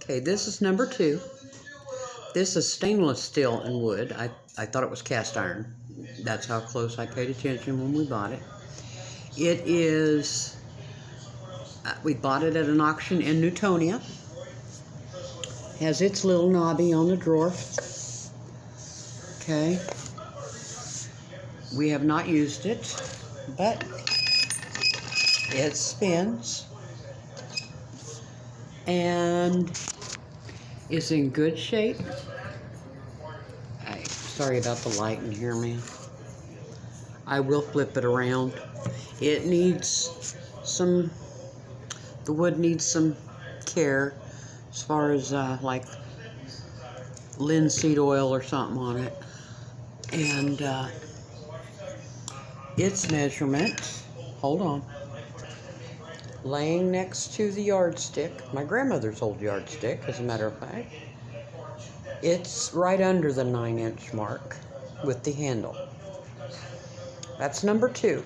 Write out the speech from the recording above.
Okay, this is number 2. This is stainless steel and wood. I thought it was cast iron. That's how close I paid attention when we bought it. It is, we bought it at an auction in Newtonia. Has its little knobby on the drawer. Okay. We have not used it, but it spins and is in good shape. Sorry about the light in here, man. I will flip it around. It needs some, the wood needs some care as far as like linseed oil or something on it. And its measurement, hold on, laying next to the yardstick, my grandmother's old yardstick, as a matter of fact. It's right under the 9-inch mark with the handle. That's number 2.